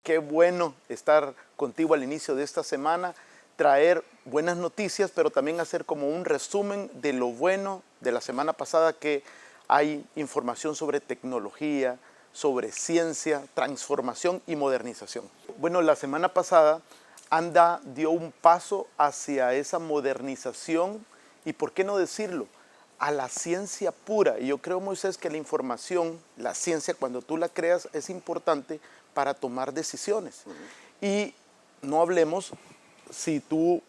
Qué bueno estar contigo al inicio de esta semana, traer buenas noticias, pero también hacer como un resumen de lo bueno de la semana pasada, que hay información sobre tecnología, sobre ciencia, transformación y modernización. Bueno, la semana pasada ANDA dio un paso hacia esa modernización y, ¿por qué no decirlo?, a la ciencia pura. Y yo creo, Moisés, que la información, la ciencia, cuando tú la creas, es importante para tomar decisiones. Y no hablemos si tú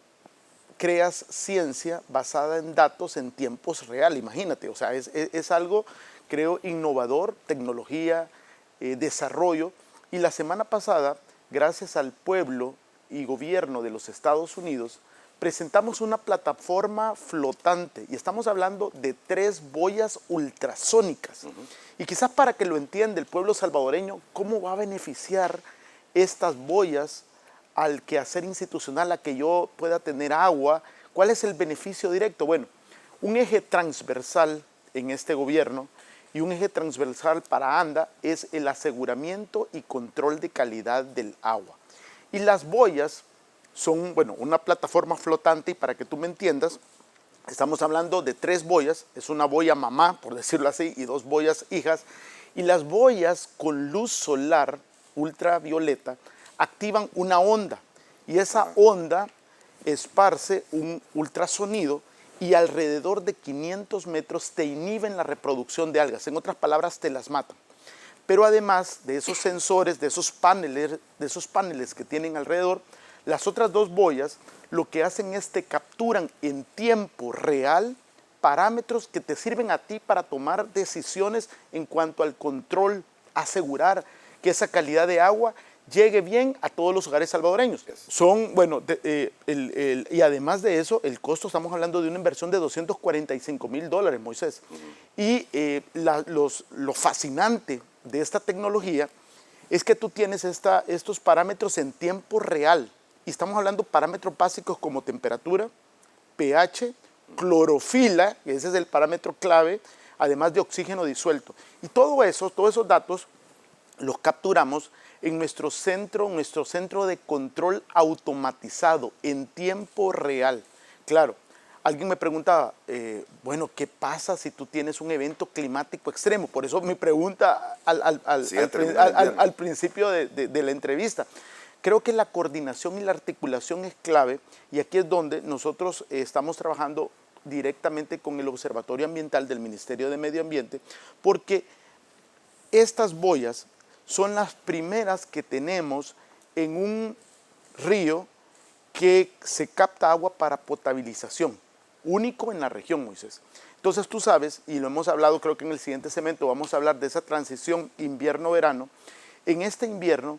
creas ciencia basada en datos en tiempos real, imagínate, o sea, es algo, creo, innovador, tecnología, desarrollo. Y la semana pasada, gracias al pueblo y gobierno de los Estados Unidos, presentamos una plataforma flotante y estamos hablando de 3 boyas ultrasónicas. Y quizás para que lo entienda el pueblo salvadoreño, ¿cómo va a beneficiar estas boyas al quehacer institucional, a que yo pueda tener agua? ¿Cuál es el beneficio directo? Bueno, un eje transversal en este gobierno y un eje transversal para ANDA es el aseguramiento y control de calidad del agua. Y las boyas son, bueno, una plataforma flotante, y para que tú me entiendas, estamos hablando de 3 boyas, es una boya mamá, por decirlo así, y 2 boyas hijas, y las boyas con luz solar ultravioleta activan una onda, y esa onda esparce un ultrasonido y alrededor de 500 metros te inhiben la reproducción de algas, en otras palabras, te las matan. Pero además de esos sensores, de esos paneles que tienen alrededor, las otras 2 boyas lo que hacen es te capturan en tiempo real parámetros que te sirven a ti para tomar decisiones en cuanto al control, asegurar que esa calidad de agua llegue bien a todos los hogares salvadoreños. Son, bueno, y además de eso, el costo, estamos hablando de una inversión de $245,000, Moisés. Y lo fascinante de esta tecnología es que tú tienes estos parámetros en tiempo real. Y estamos hablando de parámetros básicos como temperatura, pH, clorofila, que ese es el parámetro clave, además de oxígeno disuelto. Y todos esos datos los capturamos en nuestro centro de control automatizado en tiempo real. Claro, alguien me preguntaba, bueno, ¿qué pasa si tú tienes un evento climático extremo? Por eso mi pregunta al principio de la entrevista. Creo que la coordinación y la articulación es clave, y aquí es donde nosotros estamos trabajando directamente con el Observatorio Ambiental del Ministerio de Medio Ambiente, porque estas boyas son las primeras que tenemos en un río que se capta agua para potabilización, único en la región, Moisés. Entonces tú sabes, y lo hemos hablado, creo que en el siguiente segmento vamos a hablar de esa transición invierno-verano. En este invierno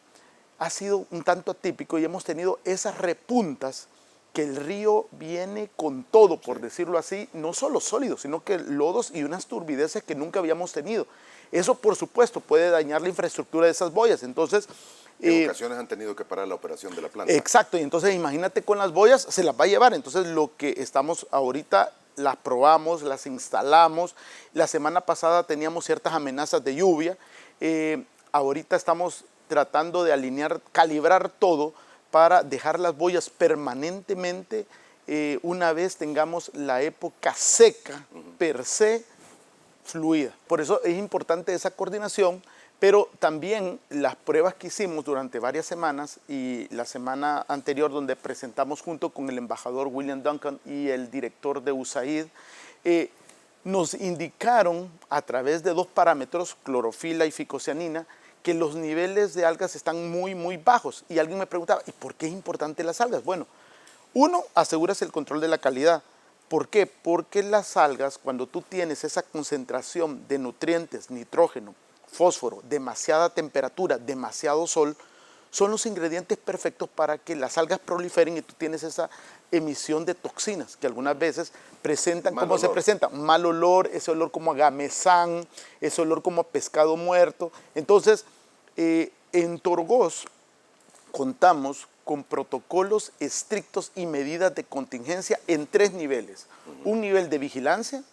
ha sido un tanto atípico y hemos tenido esas repuntas que el río viene con todo, por decirlo así, no solo sólidos, sino que lodos y unas turbideces que nunca habíamos tenido. Eso, por supuesto, puede dañar la infraestructura de esas boyas. Entonces, en ocasiones han tenido que parar la operación de la planta. Exacto, y entonces imagínate, con las boyas se las va a llevar. Entonces lo que estamos ahorita, las probamos, las instalamos. La semana pasada teníamos ciertas amenazas de lluvia. Ahorita estamos tratando de alinear, calibrar todo para dejar las boyas permanentemente una vez tengamos la época seca per se fluida. Por eso es importante esa coordinación, pero también las pruebas que hicimos durante varias semanas, y la semana anterior donde presentamos junto con el embajador William Duncan y el director de USAID, nos indicaron a través de 2 parámetros, clorofila y ficocianina, que los niveles de algas están muy, muy bajos. Y alguien me preguntaba, ¿y por qué es importante las algas? Bueno, uno, aseguras el control de la calidad. ¿Por qué? Porque las algas, cuando tú tienes esa concentración de nutrientes, nitrógeno, fósforo, demasiada temperatura, demasiado sol, son los ingredientes perfectos para que las algas proliferen y tú tienes esa emisión de toxinas que algunas veces presentan, ¿cómo se presentan? Un mal olor, ese olor como a gamesán, ese olor como a pescado muerto. Entonces, en Torgós contamos con protocolos estrictos y medidas de contingencia en 3 niveles. Un nivel de vigilancia,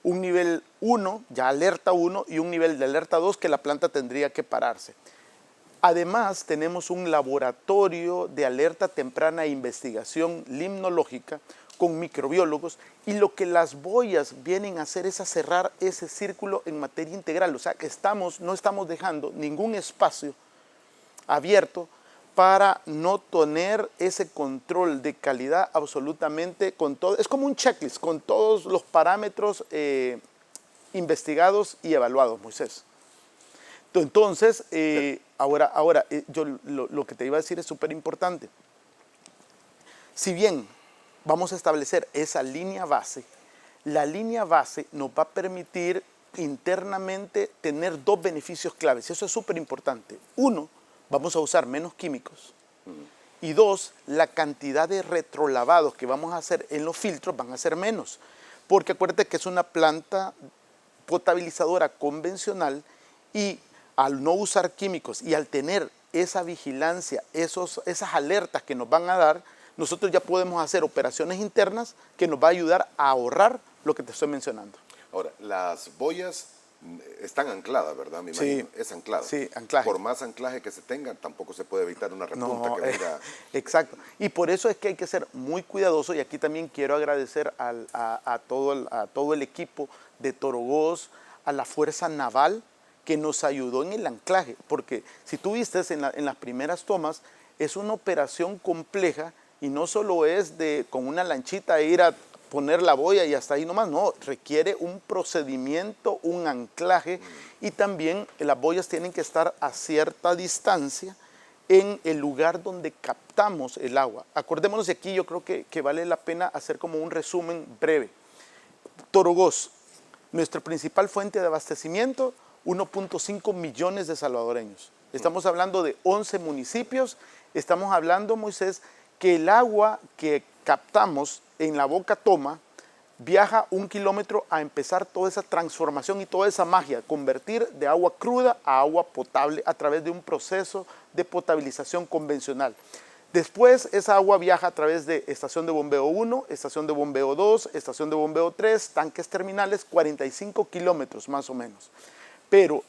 un nivel 1, ya alerta 1, y un nivel de alerta 2 que la planta tendría que pararse. Además, tenemos un laboratorio de alerta temprana e investigación limnológica con microbiólogos, y lo que las boyas vienen a hacer es a cerrar ese círculo en materia integral. O sea, que no estamos dejando ningún espacio abierto para no tener ese control de calidad absolutamente con todo. Es como un checklist con todos los parámetros investigados y evaluados, Moisés. Entonces, yo lo que te iba a decir es súper importante. Si bien vamos a establecer esa línea base, la línea base nos va a permitir internamente tener dos beneficios claves, y eso es súper importante. Uno, vamos a usar menos químicos, y dos, la cantidad de retrolavados que vamos a hacer en los filtros van a ser menos, porque acuérdate que es una planta potabilizadora convencional, y al no usar químicos y al tener esa vigilancia, esas alertas que nos van a dar, nosotros ya podemos hacer operaciones internas que nos va a ayudar a ahorrar lo que te estoy mencionando. Ahora, las boyas están ancladas, ¿verdad? Me imagino. Sí, es anclada. sí, anclaje. Por más anclaje que se tenga, tampoco se puede evitar una repunta que venga. Exacto. Y por eso es que hay que ser muy cuidadoso, y aquí también quiero agradecer a todo el equipo de Torogós, a la Fuerza Naval, que nos ayudó en el anclaje, porque si tú viste en las primeras tomas, es una operación compleja, y no solo es con una lanchita ir a poner la boya y hasta ahí nomás, no, requiere un procedimiento, un anclaje, y también las boyas tienen que estar a cierta distancia en el lugar donde captamos el agua. Acordémonos de aquí, yo creo que vale la pena hacer como un resumen breve. Torogós, nuestra principal fuente de abastecimiento, 1.5 millones de salvadoreños. Estamos hablando de 11 municipios, estamos hablando, Moisés, que el agua que captamos en la Boca Toma viaja 1 kilómetro a empezar toda esa transformación y toda esa magia, convertir de agua cruda a agua potable a través de un proceso de potabilización convencional. Después esa agua viaja a través de estación de bombeo 1, estación de bombeo 2, estación de bombeo 3, tanques terminales, 45 kilómetros más o menos. Pero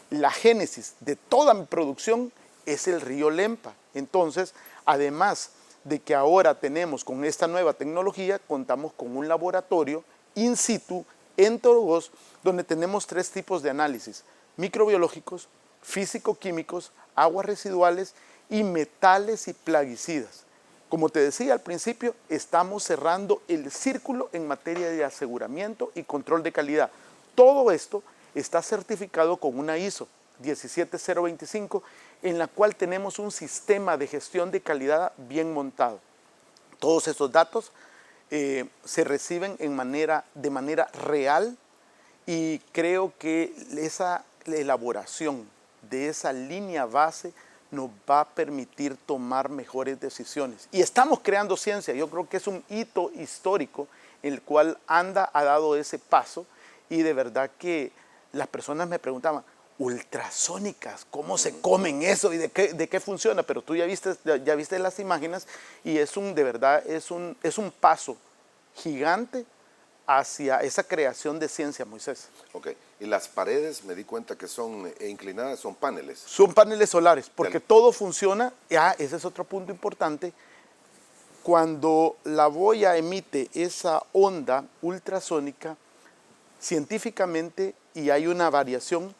la génesis de toda mi producción es el río Lempa. Entonces, además de que ahora tenemos con esta nueva tecnología, contamos con un laboratorio in situ en Torogós, donde tenemos 3 tipos de análisis: microbiológicos, físico-químicos, aguas residuales y metales y plaguicidas. Como te decía al principio, estamos cerrando el círculo en materia de aseguramiento y control de calidad. Todo esto está certificado con una ISO 17025, en la cual tenemos un sistema de gestión de calidad bien montado. Todos esos datos se reciben de manera real, y creo que esa elaboración de esa línea base nos va a permitir tomar mejores decisiones. Y estamos creando ciencia. Yo creo que es un hito histórico en el cual ANDA ha dado ese paso, y de verdad que las personas me preguntaban, ultrasónicas, ¿cómo se comen eso y de qué funciona? Pero tú ya viste las imágenes, y de verdad es un paso gigante hacia esa creación de ciencia, Moisés. Ok, y las paredes, me di cuenta que son inclinadas, son paneles. Son paneles solares, porque todo funciona. Ese es otro punto importante. Cuando la boya emite esa onda ultrasónica, científicamente, y hay una variación,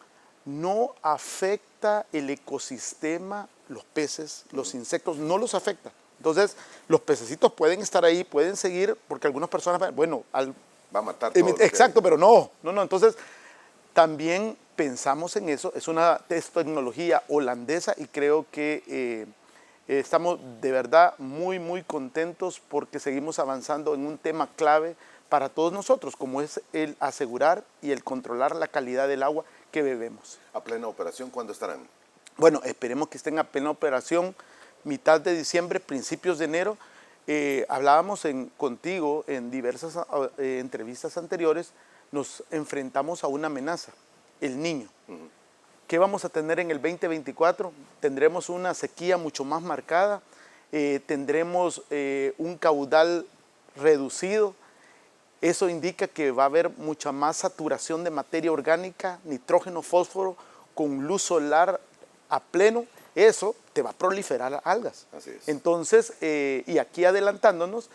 no afecta el ecosistema, los peces, los insectos, no los afecta. Entonces, los pececitos pueden estar ahí, pueden seguir, porque algunas personas, va a matar todo. Exacto, pero no. Entonces, también pensamos en eso. Es tecnología holandesa, y creo que estamos de verdad muy, muy contentos, porque seguimos avanzando en un tema clave para todos nosotros, como es el asegurar y el controlar la calidad del agua que bebemos. ¿A plena operación cuándo estarán? Bueno, esperemos que estén a plena operación mitad de diciembre, principios de enero. Hablábamos contigo en diversas entrevistas anteriores, nos enfrentamos a una amenaza, el Niño. ¿Qué vamos a tener en el 2024? Tendremos una sequía mucho más marcada, tendremos un caudal reducido. Eso indica que va a haber mucha más saturación de materia orgánica, nitrógeno, fósforo, con luz solar a pleno, eso te va a proliferar algas. Así es. Entonces, y aquí adelantándonos,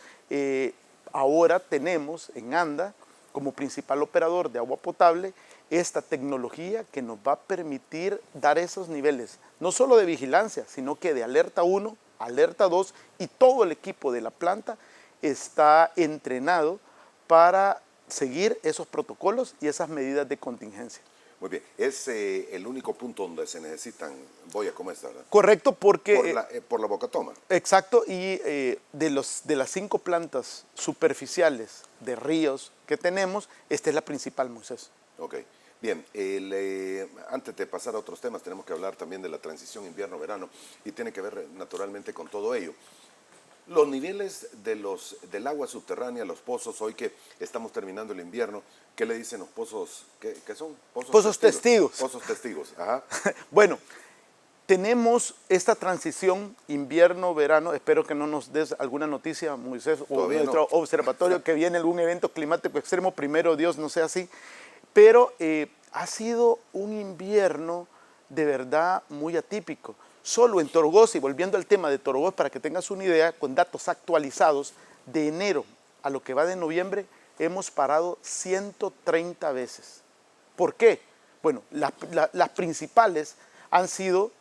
ahora tenemos en ANDA, como principal operador de agua potable, esta tecnología que nos va a permitir dar esos niveles, no solo de vigilancia, sino que de alerta 1, alerta 2, y todo el equipo de la planta está entrenado para seguir esos protocolos y esas medidas de contingencia. Muy bien. Es el único punto donde se necesitan boyas como esta, ¿verdad? Correcto, porque... Por la bocatoma. Exacto, y de las 5 plantas superficiales de ríos que tenemos, esta es la principal, Moisés. Ok. Bien, antes de pasar a otros temas, tenemos que hablar también de la transición invierno-verano y tiene que ver naturalmente con todo ello. Los niveles del agua subterránea, los pozos, hoy que estamos terminando el invierno, ¿qué le dicen los pozos? ¿Qué son? Pozos testigos. Pozos testigos, ajá. Bueno, tenemos esta transición invierno-verano. Espero que no nos des alguna noticia, Moisés, o nuestro observatorio, que viene algún evento climático extremo, primero Dios no sea así. Pero ha sido un invierno de verdad muy atípico. Solo en Torogoz, y volviendo al tema de Torogoz, para que tengas una idea, con datos actualizados, de enero a lo que va de noviembre, hemos parado 130 veces. ¿Por qué? Bueno, las principales han sido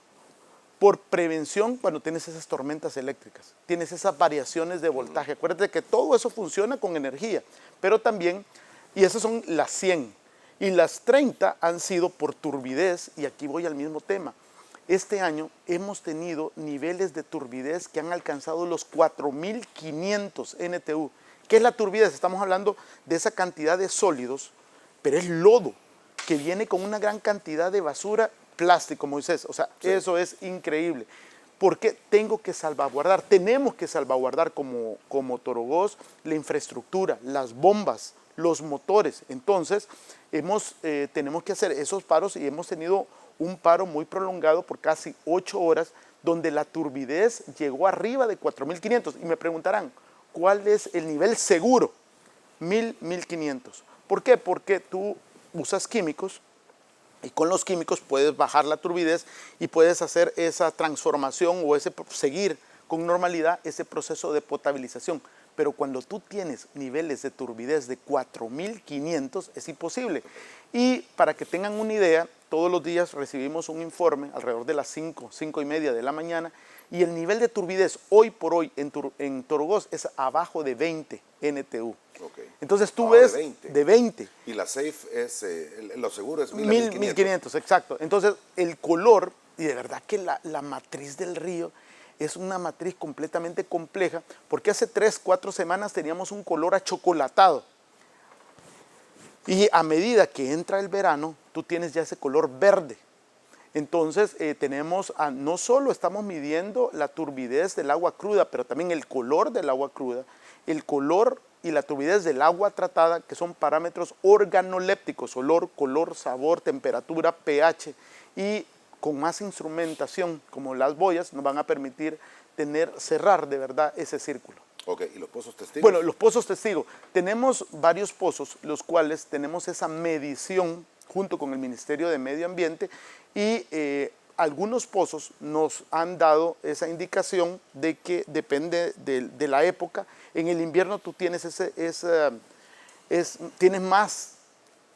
por prevención cuando tienes esas tormentas eléctricas, tienes esas variaciones de voltaje. Acuérdate que todo eso funciona con energía, pero también, y esas son las 100, y las 30 han sido por turbidez, y aquí voy al mismo tema. Este año hemos tenido niveles de turbidez que han alcanzado los 4.500 NTU. ¿Qué es la turbidez? Estamos hablando de esa cantidad de sólidos, pero es lodo, que viene con una gran cantidad de basura, plástico, Moisés. O sea, sí, eso es increíble. Porque tengo que salvaguardar, tenemos que salvaguardar como Torogoz la infraestructura, las bombas, los motores. Entonces, tenemos que hacer esos paros y hemos tenido un paro muy prolongado por casi 8 horas, donde la turbidez llegó arriba de 4.500. Y me preguntarán, ¿cuál es el nivel seguro? 1.500. ¿Por qué? Porque tú usas químicos y con los químicos puedes bajar la turbidez y puedes hacer esa transformación o seguir con normalidad ese proceso de potabilización. Pero cuando tú tienes niveles de turbidez de 4.500 es imposible. Y para que tengan una idea, todos los días recibimos un informe alrededor de las 5:30 de la mañana, y el nivel de turbidez hoy por hoy en Torogoz es abajo de 20 NTU. Okay. Entonces tú ves de 20. Y la safe es, lo seguro es 1.500, exacto. Entonces el color, y de verdad que la matriz del río es una matriz completamente compleja, porque hace 3-4 semanas teníamos un color achocolatado. Y a medida que entra el verano, tú tienes ya ese color verde. Entonces no solo estamos midiendo la turbidez del agua cruda, pero también el color del agua cruda, el color y la turbidez del agua tratada, que son parámetros organolépticos: olor, color, sabor, temperatura, pH, y con más instrumentación como las boyas nos van a permitir cerrar de verdad ese círculo. Ok, ¿y los pozos testigos? Bueno, los pozos testigos. Tenemos varios pozos, los cuales tenemos esa medición junto con el Ministerio de Medio Ambiente, y algunos pozos nos han dado esa indicación de que depende de la época. En el invierno tú tienes, tienes más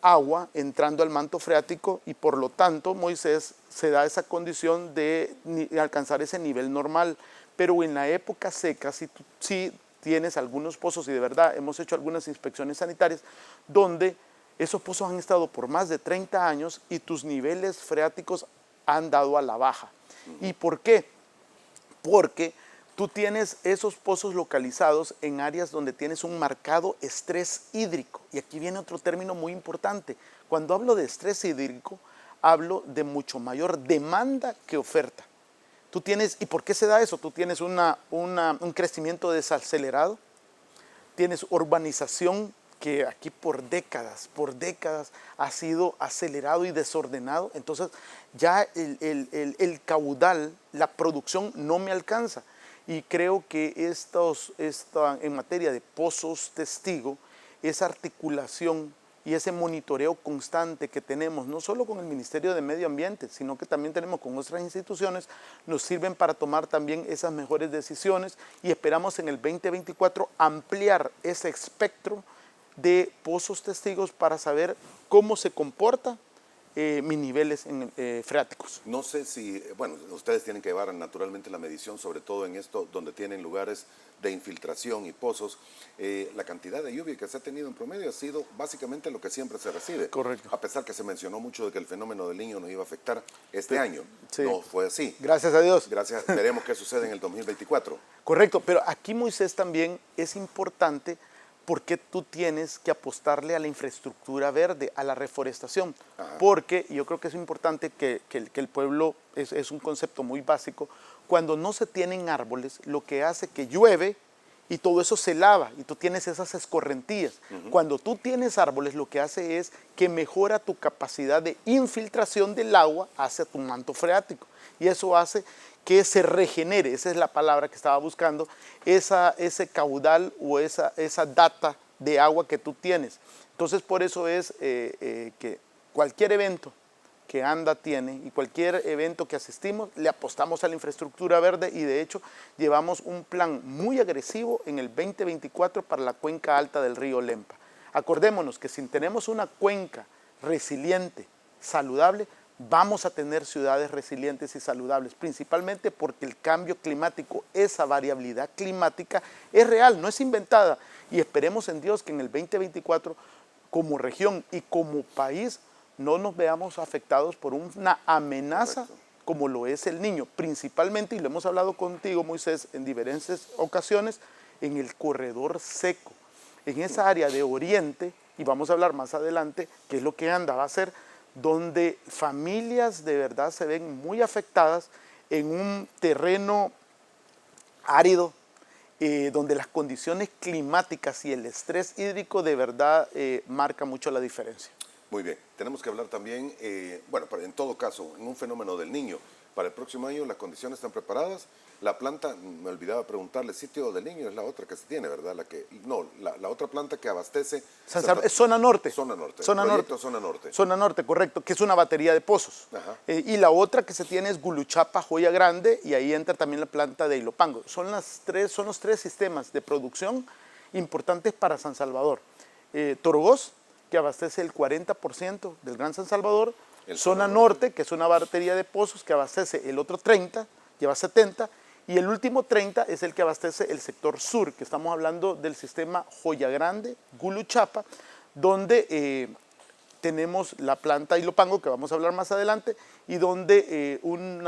agua entrando al manto freático, y por lo tanto, Moisés, se da esa condición de alcanzar ese nivel normal. Pero en la época seca sí tienes algunos pozos, y de verdad hemos hecho algunas inspecciones sanitarias donde esos pozos han estado por más de 30 años y tus niveles freáticos han dado a la baja. ¿Y por qué? Porque tú tienes esos pozos localizados en áreas donde tienes un marcado estrés hídrico. Y aquí viene otro término muy importante. Cuando hablo de estrés hídrico, hablo de mucho mayor demanda que oferta. Tú tienes, ¿y por qué se da eso? Tú tienes un crecimiento desacelerado, tienes urbanización que aquí por décadas ha sido acelerado y desordenado. Entonces ya el caudal, la producción no me alcanza. Y creo que en materia de pozos testigo, esa articulación y ese monitoreo constante que tenemos, no solo con el Ministerio de Medio Ambiente, sino que también tenemos con otras instituciones, nos sirven para tomar también esas mejores decisiones y esperamos en el 2024 ampliar ese espectro de pozos testigos para saber cómo se comporta mis niveles freáticos. No sé si, bueno, ustedes tienen que llevar naturalmente la medición, sobre todo en esto donde tienen lugares de infiltración y pozos. La cantidad de lluvia que se ha tenido en promedio ha sido básicamente lo que siempre se recibe. Correcto. A pesar que se mencionó mucho de que el fenómeno del Niño nos iba a afectar este año. Sí. No fue así. Gracias a Dios. Gracias. Veremos qué sucede en el 2024. Correcto, pero aquí, Moisés, también es importante porque tú tienes que apostarle a la infraestructura verde, a la reforestación. Ajá. Porque yo creo que es importante que el pueblo, es un concepto muy básico, cuando no se tienen árboles, lo que hace que llueve y todo eso se lava y tú tienes esas escorrentías. Cuando tú tienes árboles, lo que hace es que mejora tu capacidad de infiltración del agua hacia tu manto freático. Y eso hace que se regenere, esa es la palabra que estaba buscando, ese caudal o esa data de agua que tú tienes. Entonces, por eso es que cualquier evento que ANDA tiene y cualquier evento que asistimos, le apostamos a la infraestructura verde y de hecho llevamos un plan muy agresivo en el 2024 para la cuenca alta del río Lempa. Acordémonos que si tenemos una cuenca resiliente, saludable, vamos a tener ciudades resilientes y saludables, principalmente porque el cambio climático, esa variabilidad climática es real, no es inventada. Y esperemos en Dios que en el 2024, como región y como país, no nos veamos afectados por una amenaza como lo es el Niño, principalmente, y lo hemos hablado contigo, Moisés, en diferentes ocasiones, en el corredor seco, en esa área de Oriente, y vamos a hablar más adelante, qué es lo que ANDA va a hacer, donde familias de verdad se ven muy afectadas en un terreno árido, donde las condiciones climáticas y el estrés hídrico de verdad marcan mucho la diferencia. Muy bien, tenemos que hablar también, bueno, en todo caso, en un fenómeno del Niño, para el próximo año las condiciones están preparadas. La planta, me olvidaba preguntarle, Sitio del Niño es la otra que se tiene, ¿verdad? La otra planta que abastece... Es Zona Norte. Zona Norte. Zona Norte. Zona Norte. Zona Norte, correcto, que es una batería de pozos. Y la otra que se tiene es Guluchapa, Joya Grande, y ahí entra también la planta de Ilopango. Son los tres sistemas de producción importantes para San Salvador. Torogós, que abastece el 40% del Gran San Salvador, Zona Norte, que es una batería de pozos que abastece el otro 30, lleva 70, y el último 30 es el que abastece el sector sur, que estamos hablando del sistema Joya Grande, Guluchapa, donde tenemos la planta Ilopango, que vamos a hablar más adelante, y donde un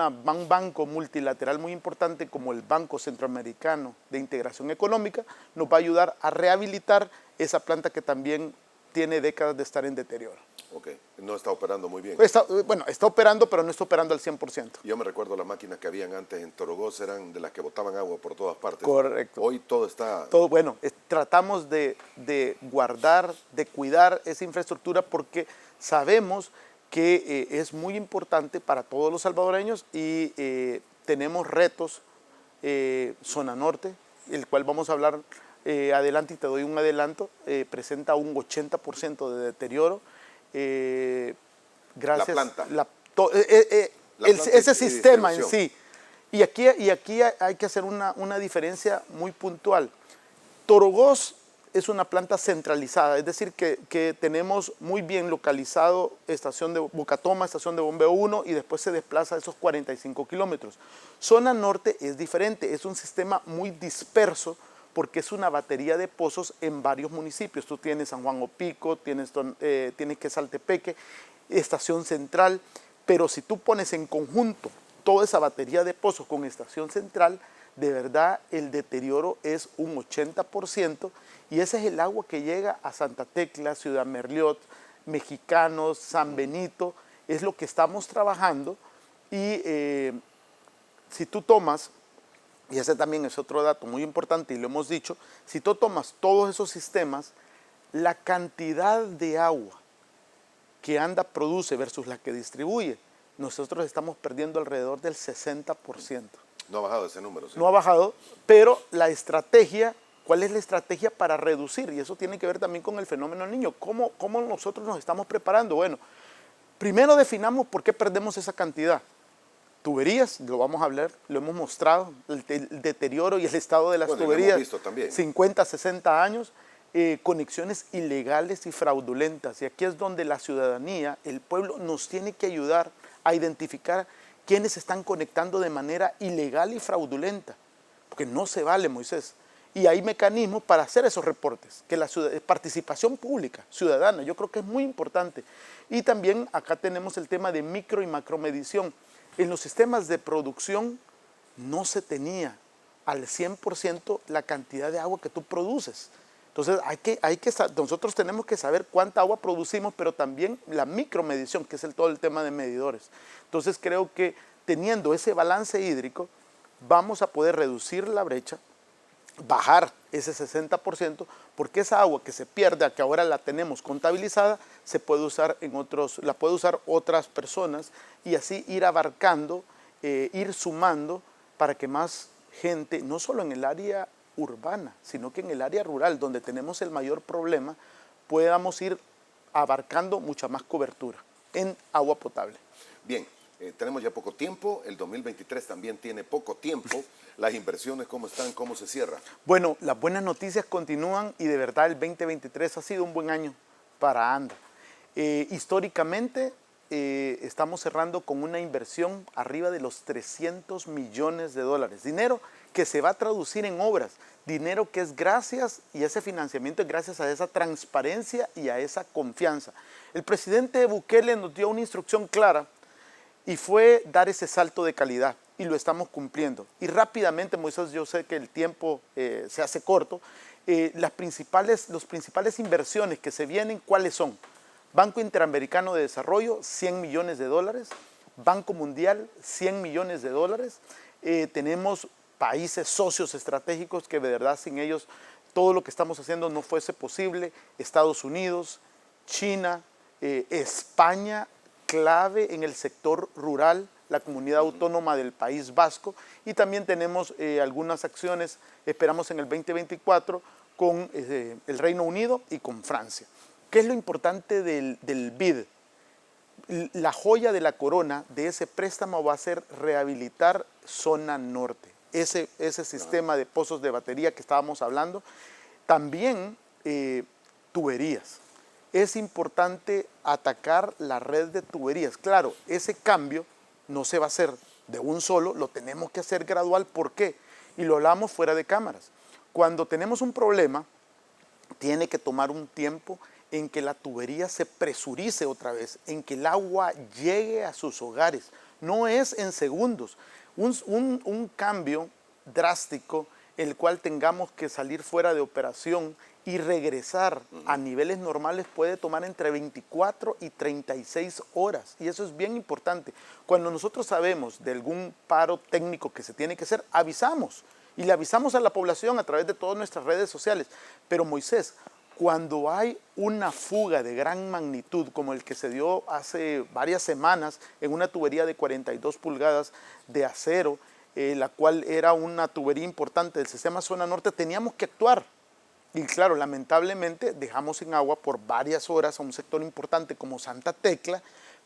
banco multilateral muy importante como el Banco Centroamericano de Integración Económica nos va a ayudar a rehabilitar esa planta que también tiene décadas de estar en deterioro. Ok, no está operando muy bien. Está operando, pero no está operando al 100%. Yo me recuerdo las máquinas que habían antes en Torogós, eran de las que botaban agua por todas partes. Correcto. Hoy todo está... Bueno, tratamos de guardar, de cuidar esa infraestructura porque sabemos que es muy importante para todos los salvadoreños y tenemos retos, Zona Norte, el cual vamos a hablar adelante y te doy un adelanto, presenta un 80% de deterioro. Gracias, la planta. Ese sistema en sí. Y aquí hay que hacer una diferencia muy puntual. Torogós es una planta centralizada, es decir, que tenemos muy bien localizado estación de Bocatoma, estación de bombeo 1 y después se desplaza esos 45 kilómetros. Zona Norte es diferente, es un sistema muy disperso porque es una batería de pozos en varios municipios. Tú tienes San Juan Opico, tienes Quesaltepeque, Estación Central, pero si tú pones en conjunto toda esa batería de pozos con Estación Central, de verdad el deterioro es un 80% y ese es el agua que llega a Santa Tecla, Ciudad Merliot, Mexicanos, San Benito, es lo que estamos trabajando y si tú tomas, y ese también es otro dato muy importante y lo hemos dicho, si tú tomas todos esos sistemas, la cantidad de agua que ANDA produce versus la que distribuye, nosotros estamos perdiendo alrededor del 60%. No ha bajado ese número. ¿Sí? No ha bajado, pero la estrategia, ¿Cuál es la estrategia para reducir? Y eso tiene que ver también con el fenómeno del Niño. ¿Cómo nosotros nos estamos preparando? Bueno, primero definamos por qué perdemos esa cantidad. Tuberías, lo vamos a hablar, lo hemos mostrado, el deterioro y el estado de las tuberías, lo hemos visto también. 50, 60 años, conexiones ilegales y fraudulentas. Y aquí es donde la ciudadanía, el pueblo, nos tiene que ayudar a identificar quiénes se están conectando de manera ilegal y fraudulenta. Porque no se vale, Moisés. Y hay mecanismos para hacer esos reportes, que la participación pública, ciudadana, yo creo que es muy importante. Y también acá tenemos el tema de micro y macromedición. En los sistemas de producción no se tenía al 100% la cantidad de agua que tú produces. Entonces nosotros tenemos que saber cuánta agua producimos, pero también la micromedición, que es todo el tema de medidores. Entonces creo que teniendo ese balance hídrico, vamos a poder reducir la brecha, bajar ese 60%, porque esa agua que se pierde, que ahora la tenemos contabilizada, la puede usar otras personas y así ir abarcando, ir sumando para que más gente, no solo en el área urbana, sino que en el área rural, donde tenemos el mayor problema, podamos ir abarcando mucha más cobertura en agua potable. Bien. Tenemos ya poco tiempo, el 2023 también tiene poco tiempo. Las inversiones, ¿cómo están? ¿Cómo se cierra? Bueno, las buenas noticias continúan y de verdad el 2023 ha sido un buen año para ANDA. Históricamente estamos cerrando con una inversión arriba de los 300 millones de dólares. Dinero que se va a traducir en obras, dinero que es gracias, y ese financiamiento es gracias a esa transparencia y a esa confianza. El presidente Bukele nos dio una instrucción clara y fue dar ese salto de calidad, y lo estamos cumpliendo. Y rápidamente, Moisés, yo sé que el tiempo se hace corto, las principales inversiones que se vienen, ¿cuáles son? Banco Interamericano de Desarrollo, 100 millones de dólares, Banco Mundial, 100 millones de dólares, tenemos países socios estratégicos que de verdad sin ellos todo lo que estamos haciendo no fuese posible, Estados Unidos, China, España, clave en el sector rural, la comunidad autónoma del País Vasco, y también tenemos algunas acciones, esperamos en el 2024, con el Reino Unido y con Francia. ¿Qué es lo importante del BID? La joya de la corona de ese préstamo va a ser rehabilitar zona norte, ese sistema de pozos de batería que estábamos hablando, también tuberías. Es importante atacar la red de tuberías. Claro, ese cambio no se va a hacer de un solo, lo tenemos que hacer gradual. ¿Por qué? Y lo hablamos fuera de cámaras. Cuando tenemos un problema, tiene que tomar un tiempo en que la tubería se presurice otra vez, en que el agua llegue a sus hogares. No es en segundos. Un cambio drástico, el cual tengamos que salir fuera de operación y regresar a niveles normales puede tomar entre 24 y 36 horas. Y eso es bien importante. Cuando nosotros sabemos de algún paro técnico que se tiene que hacer, avisamos. Y le avisamos a la población a través de todas nuestras redes sociales. Pero Moisés, cuando hay una fuga de gran magnitud, como el que se dio hace varias semanas en una tubería de 42 pulgadas de acero, la cual era una tubería importante del sistema zona norte, teníamos que actuar. Y claro, lamentablemente dejamos sin agua por varias horas a un sector importante como Santa Tecla,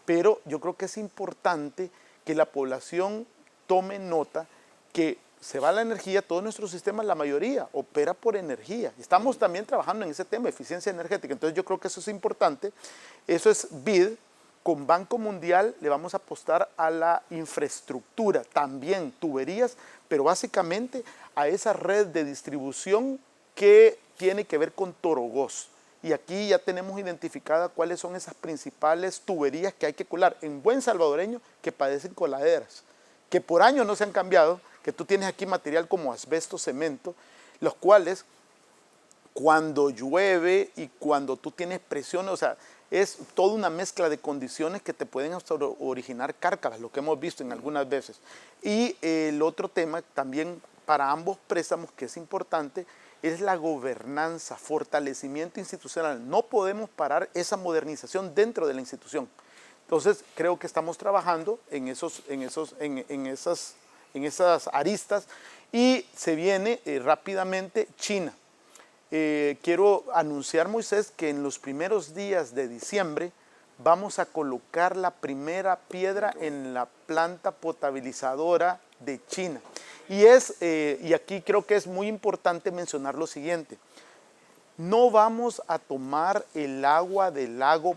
pero yo creo que es importante que la población tome nota que se va la energía, todos nuestros sistemas, la mayoría, opera por energía. Estamos también trabajando en ese tema, eficiencia energética, entonces yo creo que eso es importante. Eso es BID. Con Banco Mundial le vamos a apostar a la infraestructura, también tuberías, pero básicamente a esa red de distribución que tiene que ver con Torogós. Y aquí ya tenemos identificada cuáles son esas principales tuberías que hay que colar en buen salvadoreño que padecen coladeras, que por años no se han cambiado, que tú tienes aquí material como asbesto, cemento, los cuales cuando llueve y cuando tú tienes presión, o sea, es toda una mezcla de condiciones que te pueden hasta originar cárcaras, lo que hemos visto en algunas veces. Y el otro tema también para ambos préstamos que es importante es la gobernanza, fortalecimiento institucional. No podemos parar esa modernización dentro de la institución. Entonces, creo que estamos trabajando en esas aristas y se viene rápidamente China. quiero anunciar, Moisés, que en los primeros días de diciembre vamos a colocar la primera piedra en la planta potabilizadora de China. Y aquí creo que es muy importante mencionar lo siguiente. No vamos a tomar el agua del lago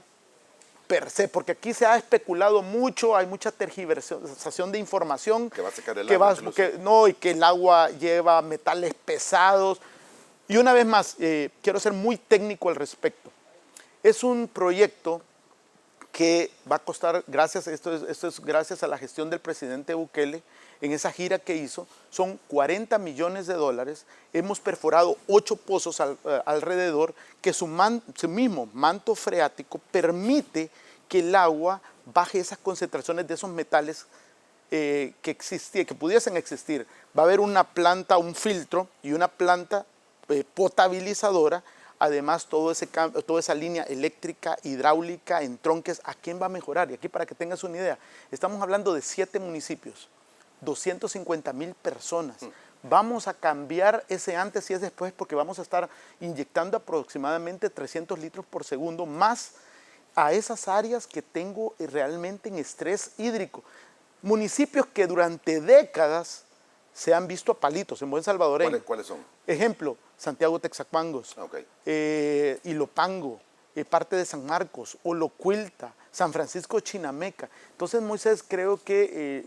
per se, porque aquí se ha especulado mucho, hay mucha tergiversación de información. Que va a secar el agua. Y que el agua lleva metales pesados. Y una vez más, quiero ser muy técnico al respecto. Es un proyecto que va a costar, esto es gracias a la gestión del presidente Bukele, en esa gira que hizo, son 40 millones de dólares. Hemos perforado 8 pozos alrededor, que su mismo manto freático permite que el agua baje esas concentraciones de esos metales que pudiesen existir. Va a haber una planta, un filtro y una planta potabilizadora. Además, toda esa línea eléctrica, hidráulica, entronques, ¿a quién va a mejorar? Y aquí, para que tengas una idea, estamos hablando de 7 municipios, 250,000 personas. Vamos a cambiar ese antes y ese después, porque vamos a estar inyectando aproximadamente 300 litros por segundo más a esas áreas que tengo realmente en estrés hídrico. Municipios que durante décadas se han visto a palitos, en buen salvadoreño. ¿Cuáles son? Ejemplo, Santiago Texacuangos, Okay. Ilopango, parte de San Marcos, Olocuilta, San Francisco Chinameca. Entonces, Moisés, creo que,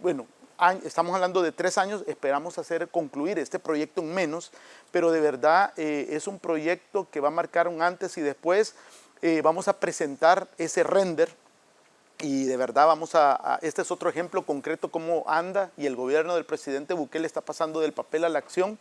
estamos hablando de 3 años, esperamos concluir este proyecto en menos, pero de verdad es un proyecto que va a marcar un antes y después. Vamos a presentar ese render y de verdad este es otro ejemplo concreto cómo anda y el gobierno del presidente Bukele está pasando del papel a la acción.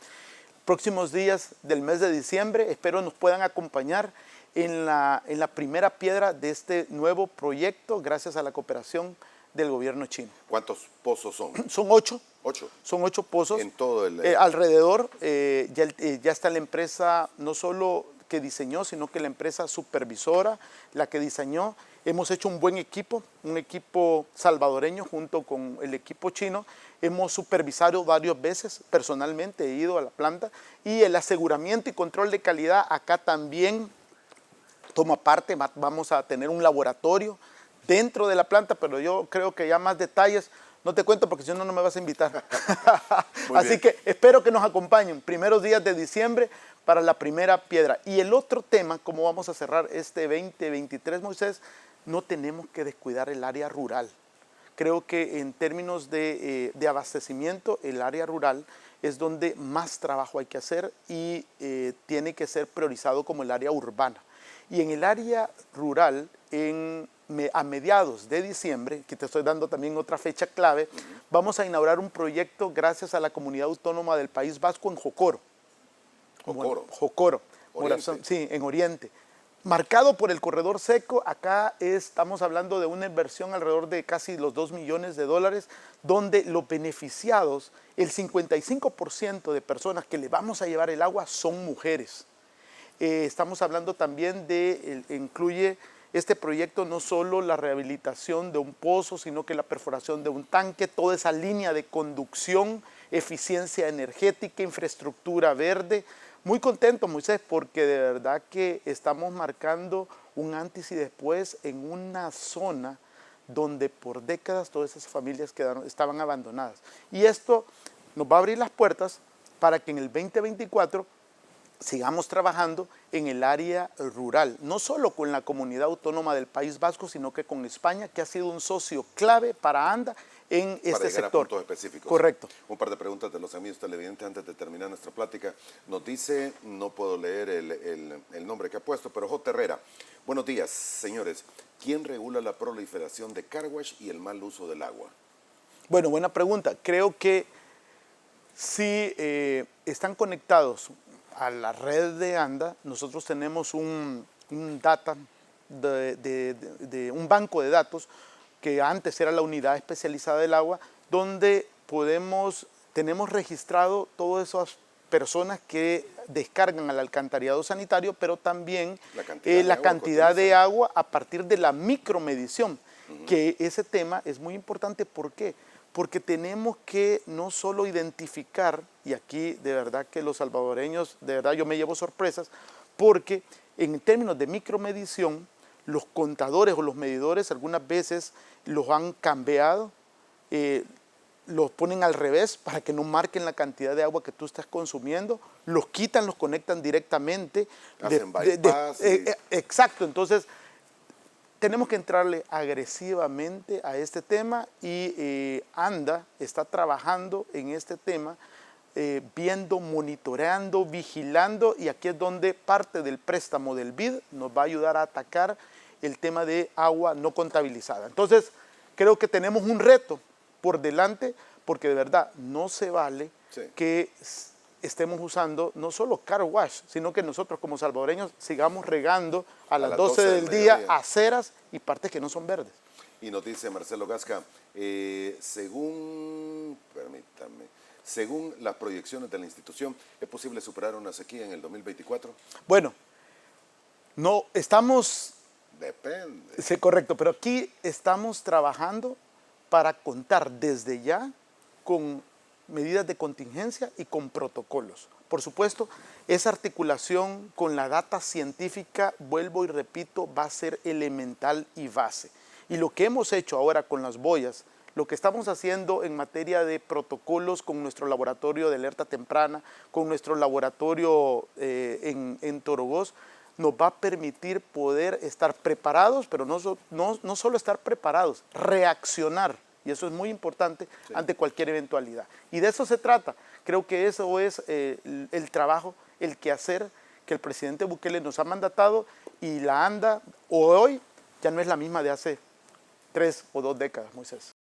Próximos días del mes de diciembre, espero nos puedan acompañar en la primera piedra de este nuevo proyecto, gracias a la cooperación del gobierno chino. ¿Cuántos pozos son? Son 8. 8. Son 8 pozos. En todo el... alrededor, ya está la empresa, no solo que diseñó, sino que la empresa supervisora, la que diseñó. Hemos hecho un buen equipo, un equipo salvadoreño junto con el equipo chino. Hemos supervisado varias veces, personalmente he ido a la planta, y el aseguramiento y control de calidad acá también toma parte. Vamos a tener un laboratorio dentro de la planta, pero yo creo que ya más detalles no te cuento, porque si no, no me vas a invitar. Así que espero que nos acompañen primeros días de diciembre para la primera piedra. Y el otro tema, cómo vamos a cerrar este 2023, Moisés, no tenemos que descuidar el área rural. Creo que en términos de abastecimiento, el área rural es donde más trabajo hay que hacer y tiene que ser priorizado como el área urbana. Y en el área rural, a mediados de diciembre, que te estoy dando también otra fecha clave, vamos a inaugurar un proyecto gracias a la Comunidad Autónoma del País Vasco en Jocoro. Jocoro. Oriente. Sí, en Oriente. Marcado por el corredor seco, acá estamos hablando de una inversión alrededor de casi los 2 millones de dólares, donde los beneficiados, el 55% de personas que le vamos a llevar el agua son mujeres. Estamos hablando también incluye este proyecto no solo la rehabilitación de un pozo, sino que la perforación de un tanque, toda esa línea de conducción, eficiencia energética, infraestructura verde. Muy contento, Moisés, porque de verdad que estamos marcando un antes y después en una zona donde por décadas todas esas familias estaban abandonadas. Y esto nos va a abrir las puertas para que en el 2024 sigamos trabajando en el área rural, no solo con la Comunidad Autónoma del País Vasco, sino que con España, que ha sido un socio clave para ANDA en este sector. Para llegar a puntos específicos. Correcto. Un par de preguntas de los amigos televidentes antes de terminar nuestra plática. Nos dice, no puedo leer el nombre que ha puesto, pero J. Herrera. Buenos días, señores. ¿Quién regula la proliferación de car wash y el mal uso del agua? Bueno, buena pregunta. Creo que si están conectados a la red de ANDA, nosotros tenemos un banco de datos que antes era la unidad especializada del agua, donde tenemos registrado todas esas personas que descargan al alcantarillado sanitario, pero también la cantidad de agua a partir de la micromedición, que ese tema es muy importante. ¿Por qué? porque tenemos que no solo identificar, y aquí de verdad que los salvadoreños, de verdad yo me llevo sorpresas, porque en términos de micromedición, los contadores o los medidores algunas veces los han cambiado, los ponen al revés para que no marquen la cantidad de agua que tú estás consumiendo, los quitan, los conectan directamente. Hacen bypass. Exacto, entonces tenemos que entrarle agresivamente a este tema y ANDA está trabajando en este tema, viendo, monitoreando, vigilando, y aquí es donde parte del préstamo del BID nos va a ayudar a atacar el tema de agua no contabilizada. Entonces, creo que tenemos un reto por delante, porque de verdad no se vale que estemos usando no solo car wash, sino que nosotros como salvadoreños sigamos regando a las 12 del día aceras y partes que no son verdes. Y nos dice Marcelo Gasca, según las proyecciones de la institución, ¿es posible superar una sequía en el 2024? Bueno, no estamos... Depende. Sí, correcto, pero aquí estamos trabajando para contar desde ya con medidas de contingencia y con protocolos. Por supuesto, esa articulación con la data científica, vuelvo y repito, va a ser elemental y base. Y lo que hemos hecho ahora con las boyas, lo que estamos haciendo en materia de protocolos con nuestro laboratorio de alerta temprana, con nuestro laboratorio en Torogoz, nos va a permitir poder estar preparados, pero no solo estar preparados, reaccionar. Y eso es muy importante ante cualquier eventualidad. Y de eso se trata. Creo que eso es el trabajo, el quehacer que el presidente Bukele nos ha mandatado, y la ANDA hoy ya no es la misma de hace 3 o 2 décadas, Moisés.